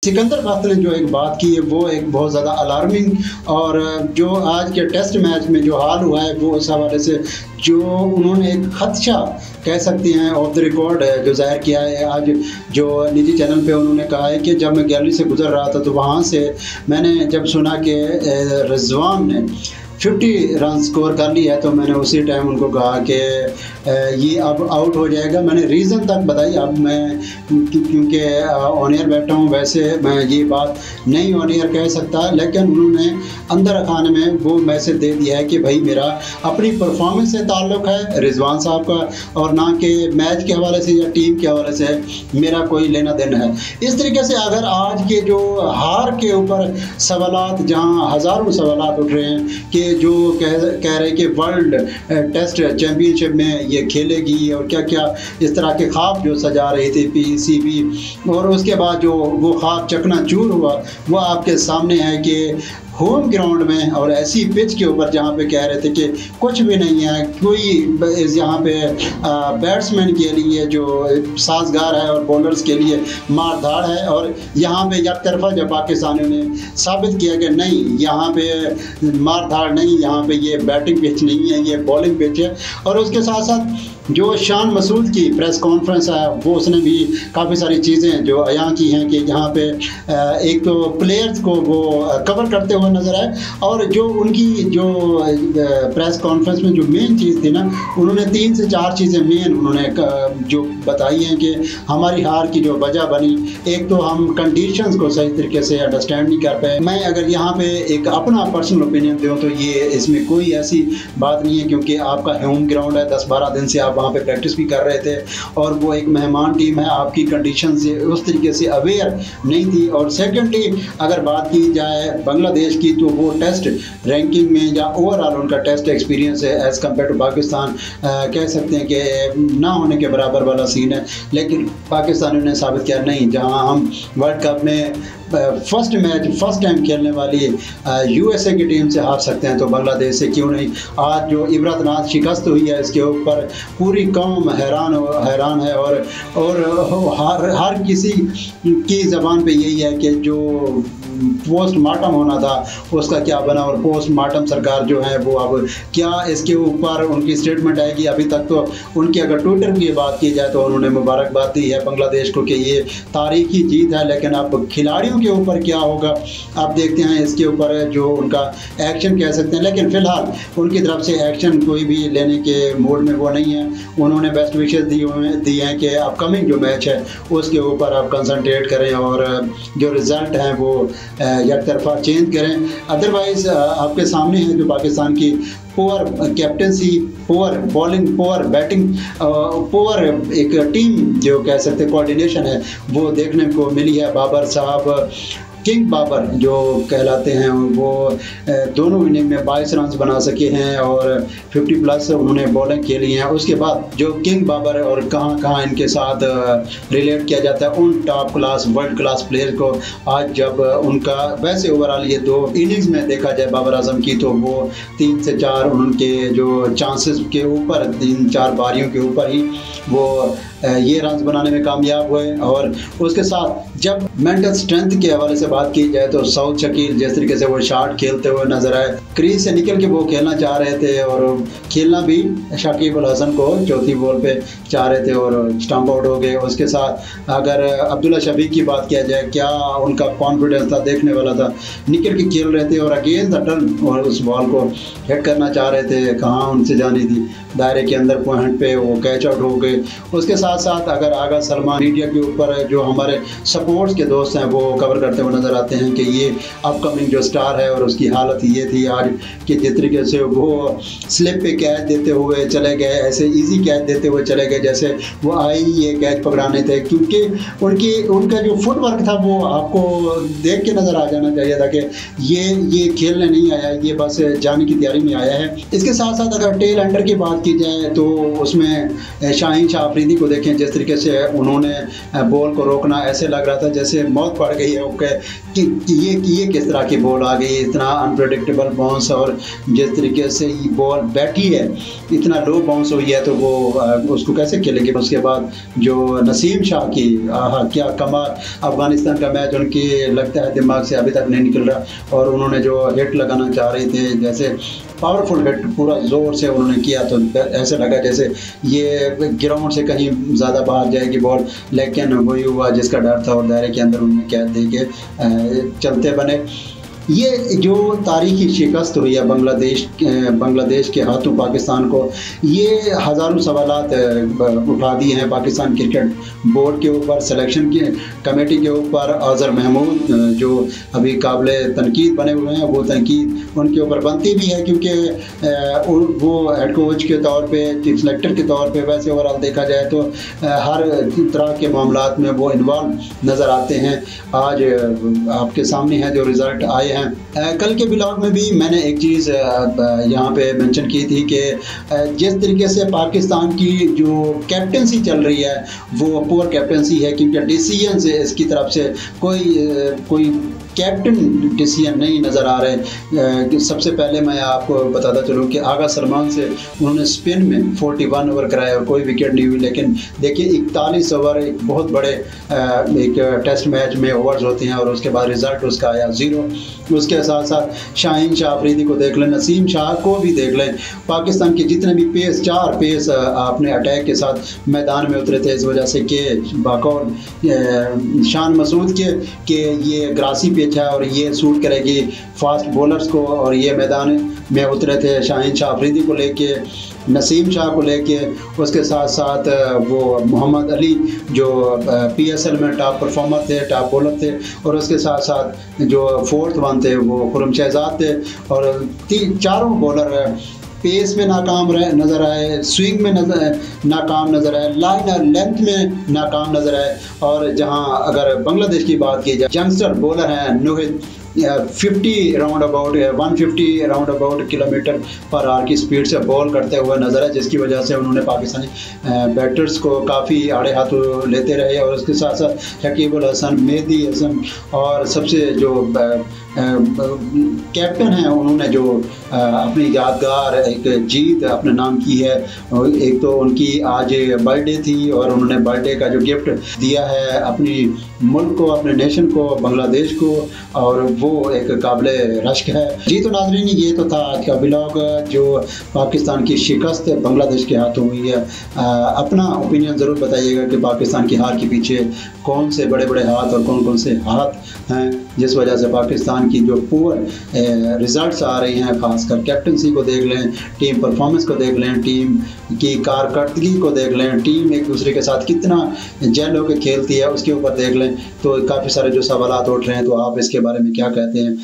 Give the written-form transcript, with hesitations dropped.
सिकंदर बख्त ने जो एक बात की है वो एक बहुत ज़्यादा अलार्मिंग, और जो आज के टेस्ट मैच में जो हाल हुआ है वो उस हवाले से जो उन्होंने एक खदशा कह सकते हैं ऑफ द रिकॉर्ड जो जाहिर किया है। आज जो निजी चैनल पे उन्होंने कहा है कि जब मैं गैलरी से गुजर रहा था तो वहाँ से मैंने जब सुना कि रिजवान ने 50 रन स्कोर कर लिया है तो मैंने उसी टाइम उनको कहा कि ये अब आउट हो जाएगा। मैंने रीज़न तक बताई। अब मैं क्योंकि ऑन एयर बैठा हूँ, वैसे मैं ये बात नहीं ऑन एयर कह सकता, लेकिन उन्होंने अंदर खाने में वो मैसेज दे दिया है कि भाई मेरा अपनी परफॉर्मेंस से ताल्लुक़ है रिजवान साहब का, और ना कि मैच के हवाले से या टीम के हवाले से मेरा कोई लेना देना है। इस तरीके से अगर आज के जो हार के ऊपर सवालात, जहाँ हज़ारों सवालात उठ रहे हैं कि जो कह रहे कि वर्ल्ड टेस्ट चैम्पियनशिप में ये खेलेगी और क्या क्या इस तरह के ख्वाब जो सजा रही थी पीसीबी, और उसके बाद जो वो ख्वाब चकनाचूर हुआ वो आपके सामने है कि होम ग्राउंड में और ऐसी पिच के ऊपर जहाँ पे कह रहे थे कि कुछ भी नहीं है, कोई यहाँ पे बैट्समैन के लिए जो साजगार है और बॉलर्स के लिए मार धाड़ है, और यहाँ पे एक तरफा जब पाकिस्तानियों ने साबित किया कि नहीं यहाँ पे मार धाड़ नहीं, यहाँ पे ये बैटिंग पिच नहीं है, ये बॉलिंग पिच है। और उसके साथ साथ जो शान मसूद की प्रेस कॉन्फ्रेंस है वो उसने भी काफ़ी सारी चीज़ें जो अयां की हैं कि यहाँ पे एक तो प्लेयर्स को वो कवर करते हुए नज़र आए, और जो उनकी जो प्रेस कॉन्फ्रेंस में जो मेन चीज़ थी ना, उन्होंने 3 से 4 चीज़ें मेन उन्होंने जो बताई हैं कि हमारी हार की जो वजह बनी। एक तो हम कंडीशंस को सही तरीके से अंडरस्टैंड नहीं कर पाए। मैं अगर यहाँ पे एक अपना पर्सनल ओपिनियन दूँ तो ये इसमें कोई ऐसी बात नहीं है, क्योंकि आपका होम ग्राउंड है, 10-12 दिन से आप वहाँ पे प्रैक्टिस भी कर रहे थे, और वो एक मेहमान टीम है, आपकी कंडीशन से उस तरीके से अवेयर नहीं थी। और सेकेंडली अगर बात की जाए बांग्लादेश की तो वो टेस्ट रैंकिंग में या ओवरऑल उनका टेस्ट एक्सपीरियंस है एज़ कम्पेयर टू पाकिस्तान कह सकते हैं कि ना होने के बराबर वाला सीन है। लेकिन पाकिस्तानियों ने साबित किया नहीं, जहाँ हम वर्ल्ड कप में फर्स्ट टाइम खेलने वाली यूएसए की टीम से हार सकते हैं तो बांग्लादेश से क्यों नहीं। आज जो इबरतनाक शिकस्त हुई है इसके ऊपर पूरी कौम हैरान है, और हर किसी की ज़बान पे यही है कि जो पोस्टमार्टम होना था उसका क्या बना, और पोस्टमार्टम सरकार जो है वो अब क्या इसके ऊपर उनकी स्टेटमेंट आएगी। अभी तक तो उनकी अगर ट्विटर की बात की जाए तो उन्होंने मुबारकबाद दी है बांग्लादेश को कि ये तारीखी जीत है, लेकिन अब खिलाड़ियों के ऊपर क्या होगा आप देखते हैं। इसके ऊपर जो उनका एक्शन कह सकते हैं, लेकिन फ़िलहाल उनकी तरफ से एक्शन कोई भी लेने के मूड में वो नहीं है। उन्होंने बेस्ट विशेस दी हैं कि अपकमिंग जो मैच है उसके ऊपर आप कंसंट्रेट करें और जो रिज़ल्ट हैं वो एक तरफा चेंज करें। अदरवाइज़ आपके सामने है जो पाकिस्तान की poor captaincy, poor bowling, poor batting, poor एक टीम जो कह सकते कोऑर्डिनेशन है वो देखने को मिली है। बाबर साहब, किंग बाबर जो कहलाते हैं, वो दोनों इनिंग में 22 रन बना सके हैं और 50 प्लस उन्होंने बॉलिंग खेली हैं। उसके बाद जो किंग बाबर और कहाँ इनके साथ रिलेट किया जाता है उन top class world class player को, आज जब उनका वैसे ओवरऑल ये 2 इनिंग्स में देखा जाए बाबर आजम की तो वो 3 से 4 उनके जो चांसेस के ऊपर 3-4 बारियों के ऊपर ही वो ये रन बनाने में कामयाब हुए। और उसके साथ जब मेंटल स्ट्रेंथ के हवाले से बात की जाए तो सऊद शकील जिस तरीके से वो शॉट खेलते हुए नजर आए, क्रीज से निकल के वो खेलना चाह रहे थे और खेलना भी शकीब अल हसन को चौथी बॉल पे चाह रहे थे और स्टंप आउट हो गए। उसके साथ अगर अब्दुल्ला शफीक की बात किया जाए, क्या उनका कॉन्फिडेंस था, देखने वाला था, निकल के खेल रहे थे और अगेंस्ट द टर्न और उस बॉल को हिट करना चाह रहे थे, कहाँ उनसे जानी थी, दायरे के अंदर पॉइंट पे वो कैच आउट हो गए। उसके साथ साथ अगर आगा सलमान मीडिया के ऊपर जो हमारे सपोर्ट्स के दोस्त हैं वो कवर करते हुए नज़र आते हैं कि ये अपकमिंग जो स्टार है और उसकी हालत ये थी आज कि जिस तरीके से वो स्लिप पे कैच देते हुए चले गए, ऐसे इजी कैच देते हुए चले गए जैसे वो आई ये कैच पकड़ाने थे, क्योंकि उनका जो फुटवर्क था वो आपको देख के नज़र आ जाना चाहिए था कि ये खेलने नहीं आया, ये बस जाने की तैयारी में आया है। इसके साथ साथ अगर टेल एंडर की बात की जाए तो उसमें शाहीन शाह अफरीदी को देखें, जिस तरीके से उन्होंने बॉल को रोकना, ऐसे लग रहा था जैसे मौत पड़ गई है। ओके कि ये किस तरह की बॉल आ गई, इतना अनप्रेडिक्टेबल बाउंस, और जिस तरीके से ये बॉल बैठी है इतना लो बाउंस हुई है तो वो उसको कैसे खेलेंगे। उसके बाद जो नसीम शाह की क्या कमाल, अफगानिस्तान का मैच उनके लगता है दिमाग से अभी तक नहीं निकल रहा, और उन्होंने जो हिट लगाना चाह रहे थे जैसे पावरफुल हिट पूरा ज़ोर से उन्होंने किया तो ऐसे लगा जैसे ये ग्राउंड से कहीं ज़्यादा बाहर जाएगी बॉल, लेकिन वही हुआ जिसका डर था और दायरे के अंदर उन्होंने कैद दे के चलते बने। ये जो तारीखी शिकस्त हुई है बांग्लादेश के हाथों पाकिस्तान को, ये हज़ारों सवालात उठा दिए हैं पाकिस्तान क्रिकेट बोर्ड के ऊपर, सिलेक्शन की कमेटी के ऊपर। अज़हर महमूद जो अभी काबिल तनकीद बने हुए हैं, वो तनकीद उनके ऊपर बनती भी है क्योंकि वो हेड कोच के तौर पे, चीफ सेलेक्टर के तौर पे, वैसे ओवरऑल देखा जाए तो हर तरह के मामलात में वो इन्वॉल्व नज़र आते हैं। आज आपके सामने है जो रिज़ल्ट आए हैं। कल के ब्लॉग में भी मैंने एक चीज़ यहाँ पे मेंशन की थी कि जिस तरीके से पाकिस्तान की जो कैप्टनसी चल रही है वो पुअर कैप्टनसी है, क्योंकि डिसीजन से इसकी तरफ से कोई कैप्टन डिसीजन नहीं नज़र आ रहे। सबसे पहले मैं आपको बताता चलूँ कि आगा सलमान से उन्होंने स्पिन में 41 ओवर कराए और कोई विकेट नहीं हुई, लेकिन देखिए 41 ओवर एक बहुत बड़े एक टेस्ट मैच में ओवर्स होते हैं, और उसके बाद रिज़ल्ट उसका आया 0। उसके साथ साथ शाहीन शाह अफरीदी को देख लें, नसीम शाह को भी देख लें, पाकिस्तान के जितने भी पेस, 4 पेस अपने अटैक के साथ मैदान में उतरे थे, इस वजह से कि बाकौल शान मसूद के ये ग्रासी पिच है और ये सूट करेगी फास्ट बॉलर्स को, और ये मैदान में उतरे थे शाहीन शाह अफरीदी को लेके, नसीम शाह को लेके, उसके साथ साथ वो मोहम्मद अली जो PSL में टॉप परफॉर्मर थे, टॉप बॉलर थे, और उसके साथ साथ जो 4th वन थे वो खुरम शहजाद थे, और चारों बॉलर पेस में नाकाम नज़र आए, स्विंग में नाकाम नज़र आए, लाइन और लेंथ में नाकाम नज़र आए। और जहां अगर बांग्लादेश की बात की जाए, यंगस्टर बॉलर हैं नोहिद 150 round about kilometre per hour की स्पीड से बॉल करते हुए नजर है, जिसकी वजह से उन्होंने पाकिस्तानी बैटर्स को काफ़ी आड़े हाथों लेते रहे। और उसके साथ साथ शकीबुल हसन, मेहदी हसन, और सबसे जो कैप्टन हैं उन्होंने जो अपनी यादगार एक जीत अपने नाम की है। एक तो उनकी आज बर्थडे थी और उन्होंने बर्थडे का जो गिफ्ट दिया है अपनी मुल्क को, अपने नेशन को, बांग्लादेश को, और वो एक काबिल रश्क है। जी तो नाज़रीन, ये तो था आज का ब्लॉग जो पाकिस्तान की शिकस्त बांग्लादेश के हाथों हुई है। अपना ओपिनियन ज़रूर बताइएगा कि पाकिस्तान की हार के पीछे कौन से बड़े बड़े हाथ और कौन कौन से हाथ हैं जिस वजह से पाकिस्तान की जो पुअर रिजल्ट्स आ रही हैं। खासकर कैप्टनसी को देख लें, टीम परफॉर्मेंस को देख लें, टीम की कारकर्दगी को देख लें, टीम एक दूसरे के साथ कितना जेल होकर खेलती है उसके ऊपर देख लें, तो काफ़ी सारे जो सवाल उठ रहे हैं। तो आप इसके बारे में क्या कहते हैं?